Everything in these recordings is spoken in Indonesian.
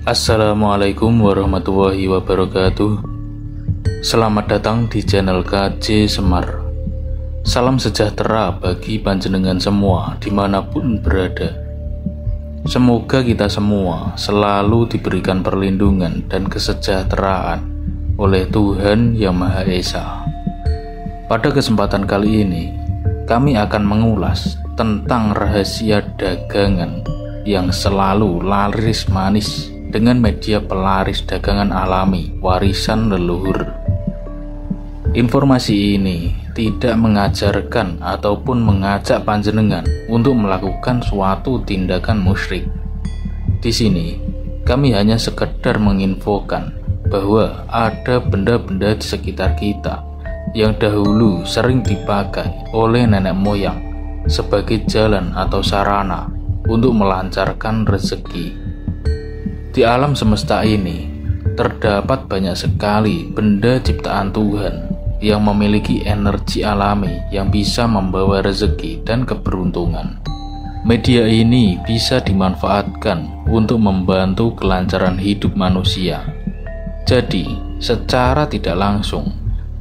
Assalamualaikum warahmatullahi wabarakatuh. Selamat datang di channel KJ Semar. Salam sejahtera bagi panjenengan semua dimanapun berada. Semoga kita semua selalu diberikan perlindungan dan kesejahteraan oleh Tuhan Yang Maha Esa. Pada kesempatan kali ini, kami akan mengulas tentang rahasia dagangan yang selalu laris manis dengan media pelaris dagangan alami warisan leluhur. Informasi ini tidak mengajarkan ataupun mengajak panjenengan untuk melakukan suatu tindakan musyrik. Di sini, kami hanya sekedar menginfokan bahwa ada benda-benda di sekitar kita yang dahulu sering dipakai oleh nenek moyang sebagai jalan atau sarana untuk melancarkan rezeki. Di alam semesta ini, terdapat banyak sekali benda ciptaan Tuhan yang memiliki energi alami yang bisa membawa rezeki dan keberuntungan. Media ini bisa dimanfaatkan untuk membantu kelancaran hidup manusia. Jadi, secara tidak langsung,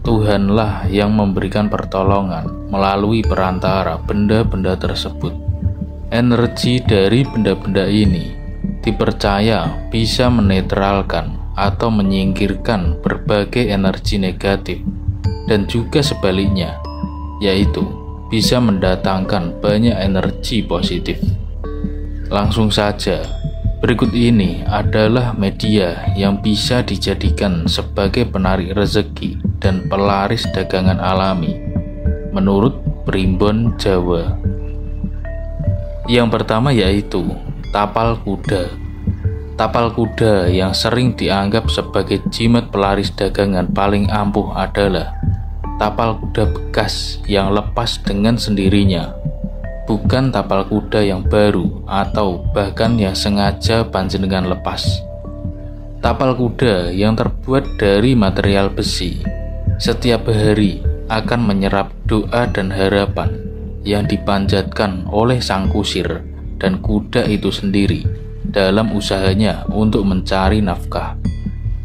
Tuhanlah yang memberikan pertolongan melalui perantara benda-benda tersebut. Energi dari benda-benda ini dipercaya bisa menetralkan atau menyingkirkan berbagai energi negatif, dan juga sebaliknya, yaitu bisa mendatangkan banyak energi positif. Langsung saja, berikut ini adalah media yang bisa dijadikan sebagai penarik rezeki dan pelaris dagangan alami menurut Primbon Jawa. Yang pertama yaitu tapal kuda. Tapal kuda yang sering dianggap sebagai jimat pelaris dagangan paling ampuh adalah tapal kuda bekas yang lepas dengan sendirinya, bukan tapal kuda yang baru atau bahkan yang sengaja panjenengan lepas. Tapal kuda yang terbuat dari material besi setiap hari akan menyerap doa dan harapan yang dipanjatkan oleh sang kusir dan kuda itu sendiri dalam usahanya untuk mencari nafkah,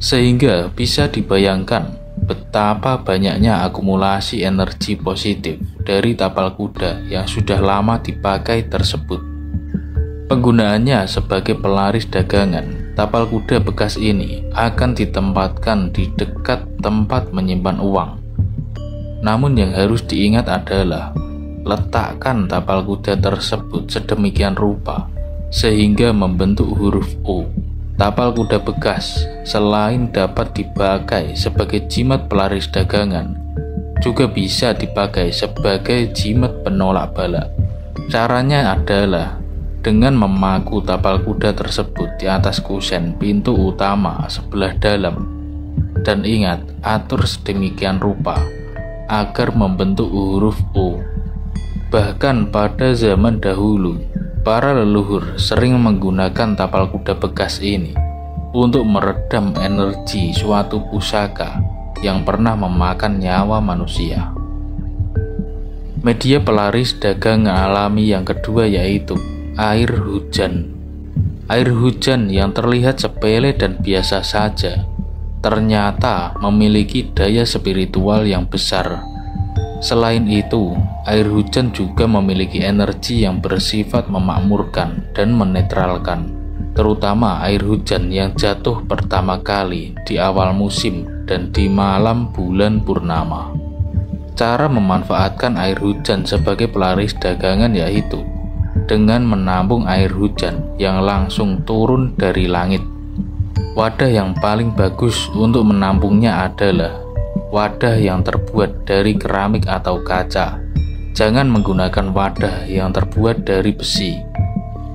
sehingga bisa dibayangkan betapa banyaknya akumulasi energi positif dari tapal kuda yang sudah lama dipakai tersebut. Penggunaannya sebagai pelaris dagangan, tapal kuda bekas ini akan ditempatkan di dekat tempat menyimpan uang. Namun yang harus diingat adalah letakkan tapal kuda tersebut sedemikian rupa sehingga membentuk huruf O. Tapal kuda bekas selain dapat dipakai sebagai jimat pelaris dagangan, juga bisa dipakai sebagai jimat penolak bala. Caranya adalah dengan memaku tapal kuda tersebut di atas kusen pintu utama sebelah dalam, dan ingat, atur sedemikian rupa agar membentuk huruf O. Bahkan pada zaman dahulu, para leluhur sering menggunakan tapal kuda bekas ini untuk meredam energi suatu pusaka yang pernah memakan nyawa manusia. Media pelaris dagangan alami yang kedua yaitu air hujan. Air hujan yang terlihat sepele dan biasa saja, ternyata memiliki daya spiritual yang besar. Selain itu, air hujan juga memiliki energi yang bersifat memakmurkan dan menetralkan, terutama air hujan yang jatuh pertama kali di awal musim dan di malam bulan purnama. Cara memanfaatkan air hujan sebagai pelaris dagangan yaitu dengan menampung air hujan yang langsung turun dari langit. Wadah yang paling bagus untuk menampungnya adalah wadah yang terbuat dari keramik atau kaca. Jangan menggunakan wadah yang terbuat dari besi.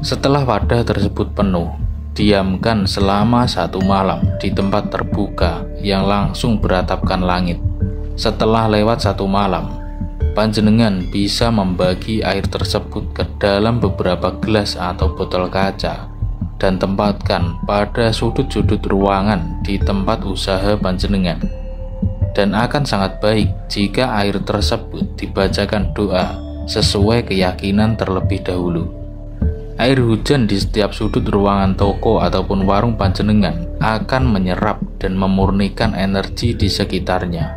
Setelah wadah tersebut penuh, diamkan selama 1 malam di tempat terbuka yang langsung beratapkan langit. Setelah lewat 1 malam, panjenengan bisa membagi air tersebut ke dalam beberapa gelas atau botol kaca dan tempatkan pada sudut-sudut ruangan di tempat usaha panjenengan. Dan akan sangat baik jika air tersebut dibacakan doa sesuai keyakinan terlebih dahulu. Air hujan di setiap sudut ruangan toko ataupun warung panjenengan akan menyerap dan memurnikan energi di sekitarnya.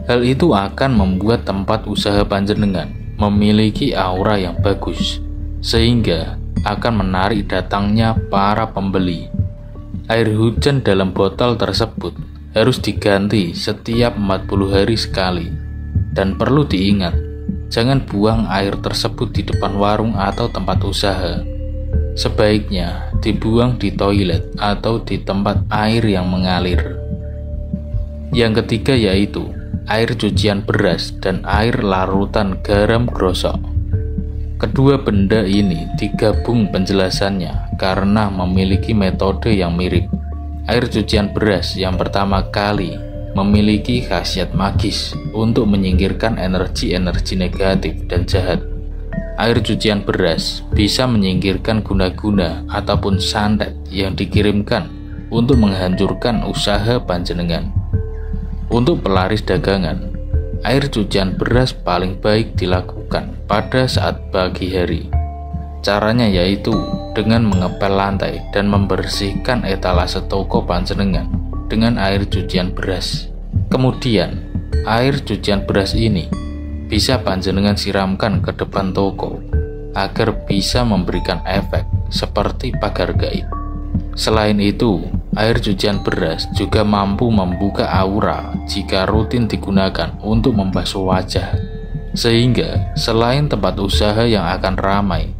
Hal itu akan membuat tempat usaha panjenengan memiliki aura yang bagus, sehingga akan menarik datangnya para pembeli. Air hujan dalam botol tersebut harus diganti setiap 40 hari sekali. Dan perlu diingat, jangan buang air tersebut di depan warung atau tempat usaha. Sebaiknya dibuang di toilet atau di tempat air yang mengalir. Yang ketiga yaitu air cucian beras dan air larutan garam grosok. Kedua benda ini digabung penjelasannya karena memiliki metode yang mirip. Air cucian beras yang pertama kali memiliki khasiat magis untuk menyingkirkan energi-energi negatif dan jahat. Air cucian beras bisa menyingkirkan guna-guna ataupun santet yang dikirimkan untuk menghancurkan usaha panjenengan. Untuk pelaris dagangan, air cucian beras paling baik dilakukan pada saat pagi hari. Caranya yaitu dengan mengepel lantai dan membersihkan etalase toko panjenengan dengan air cucian beras. Kemudian, air cucian beras ini bisa panjenengan siramkan ke depan toko agar bisa memberikan efek seperti pagar gaib. Selain itu, air cucian beras juga mampu membuka aura jika rutin digunakan untuk membasuh wajah, sehingga selain tempat usaha yang akan ramai,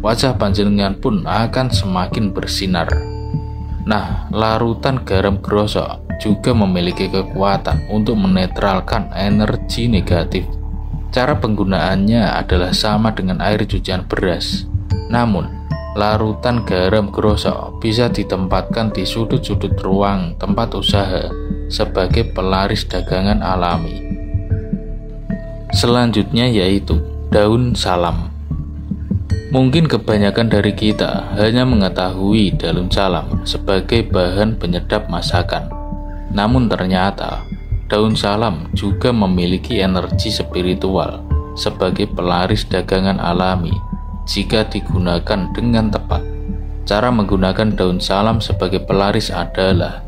wajah panjenengan pun akan semakin bersinar. Nah, larutan garam grosok juga memiliki kekuatan untuk menetralkan energi negatif. Cara penggunaannya adalah sama dengan air cucian beras. Namun, larutan garam grosok bisa ditempatkan di sudut-sudut ruang tempat usaha sebagai pelaris dagangan alami. Selanjutnya yaitu daun salam. Mungkin kebanyakan dari kita hanya mengetahui daun salam sebagai bahan penyedap masakan. Namun ternyata daun salam juga memiliki energi spiritual sebagai pelaris dagangan alami jika digunakan dengan tepat. Cara menggunakan daun salam sebagai pelaris adalah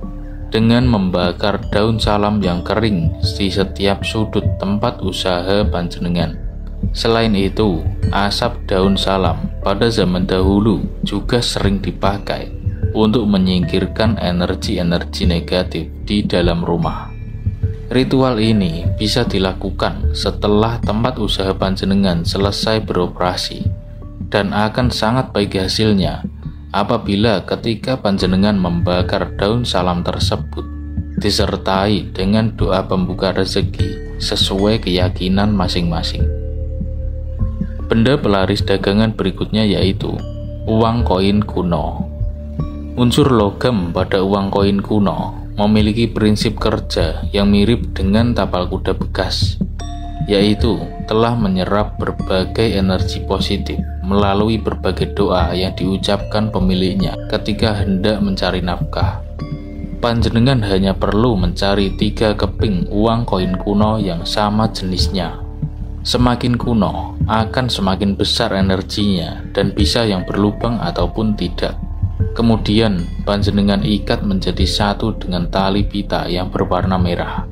dengan membakar daun salam yang kering di setiap sudut tempat usaha panjenengan. Selain itu, asap daun salam pada zaman dahulu juga sering dipakai untuk menyingkirkan energi-energi negatif di dalam rumah. Ritual ini bisa dilakukan setelah tempat usaha panjenengan selesai beroperasi dan akan sangat baik hasilnya apabila ketika panjenengan membakar daun salam tersebut disertai dengan doa pembuka rezeki sesuai keyakinan masing-masing. Benda pelaris dagangan berikutnya yaitu uang koin kuno. Unsur logam pada uang koin kuno memiliki prinsip kerja yang mirip dengan tapal kuda bekas, yaitu telah menyerap berbagai energi positif melalui berbagai doa yang diucapkan pemiliknya ketika hendak mencari nafkah. Panjenengan hanya perlu mencari 3 keping uang koin kuno yang sama jenisnya. Semakin kuno akan semakin besar energinya dan bisa yang berlubang ataupun tidak. Kemudian panjenengan ikat menjadi satu dengan tali pita yang berwarna merah.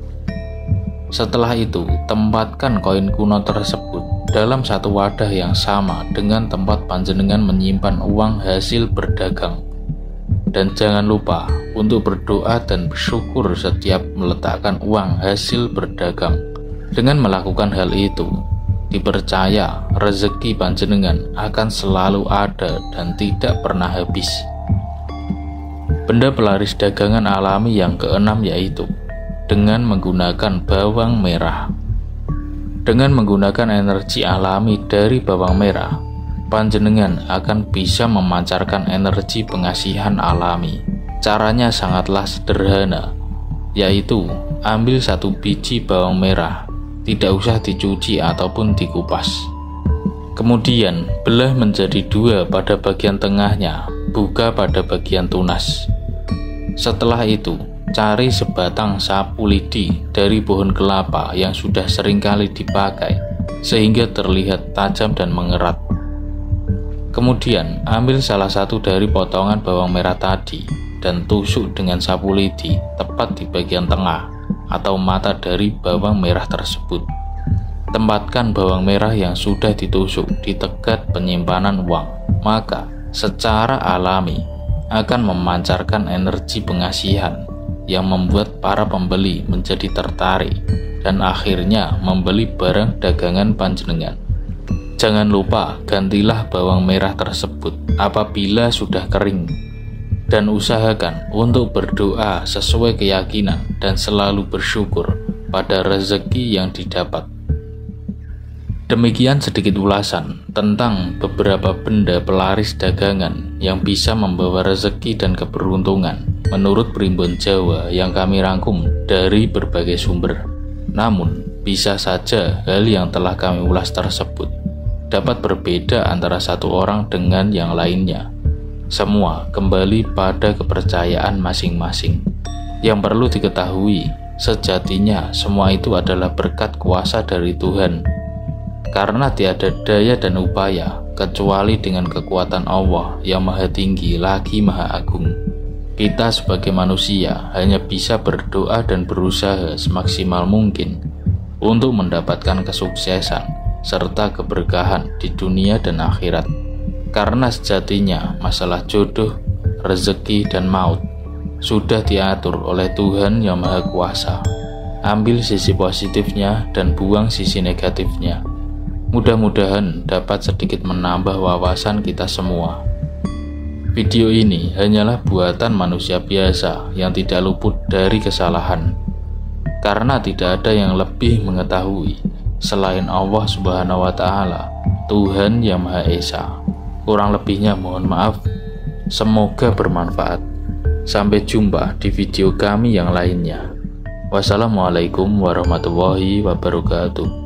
Setelah itu, tempatkan koin kuno tersebut dalam satu wadah yang sama dengan tempat panjenengan menyimpan uang hasil berdagang. Dan jangan lupa untuk berdoa dan bersyukur setiap meletakkan uang hasil berdagang. Dengan melakukan hal itu, dipercaya rezeki panjenengan akan selalu ada dan tidak pernah habis. Benda pelaris dagangan alami yang keenam yaitu dengan menggunakan bawang merah. Dengan menggunakan energi alami dari bawang merah, panjenengan akan bisa memancarkan energi pengasihan alami. Caranya sangatlah sederhana, yaitu ambil 1 biji bawang merah, tidak usah dicuci ataupun dikupas. Kemudian belah menjadi 2 pada bagian tengahnya, buka pada bagian tunas. Setelah itu, cari sebatang sapu lidi dari pohon kelapa yang sudah seringkali dipakai sehingga terlihat tajam dan mengerat. Kemudian ambil salah satu dari potongan bawang merah tadi dan tusuk dengan sapu lidi tepat di bagian tengah atau mata dari bawang merah tersebut. Tempatkan bawang merah yang sudah ditusuk di tegak penyimpanan uang, maka secara alami akan memancarkan energi pengasihan yang membuat para pembeli menjadi tertarik dan akhirnya membeli barang dagangan panjenengan. Jangan lupa gantilah bawang merah tersebut apabila sudah kering dan usahakan untuk berdoa sesuai keyakinan dan selalu bersyukur pada rezeki yang didapat. Demikian sedikit ulasan tentang beberapa benda pelaris dagangan yang bisa membawa rezeki dan keberuntungan menurut Primbon Jawa yang kami rangkum dari berbagai sumber. Namun, bisa saja hal yang telah kami ulas tersebut dapat berbeda antara satu orang dengan yang lainnya. Semua kembali pada kepercayaan masing-masing. Yang perlu diketahui, sejatinya semua itu adalah berkat kuasa dari Tuhan. Karena tiada daya dan upaya kecuali dengan kekuatan Allah yang maha tinggi lagi maha agung. Kita sebagai manusia hanya bisa berdoa dan berusaha semaksimal mungkin untuk mendapatkan kesuksesan serta keberkahan di dunia dan akhirat. Karena sejatinya masalah jodoh, rezeki, dan maut sudah diatur oleh Tuhan yang Maha Kuasa. Ambil sisi positifnya dan buang sisi negatifnya. Mudah-mudahan dapat sedikit menambah wawasan kita semua. Video ini hanyalah buatan manusia biasa yang tidak luput dari kesalahan. Karena tidak ada yang lebih mengetahui selain Allah Subhanahu wa Ta'ala, Tuhan yang Maha Esa. Kurang lebihnya mohon maaf. Semoga bermanfaat. Sampai jumpa di video kami yang lainnya. Wassalamualaikum warahmatullahi wabarakatuh.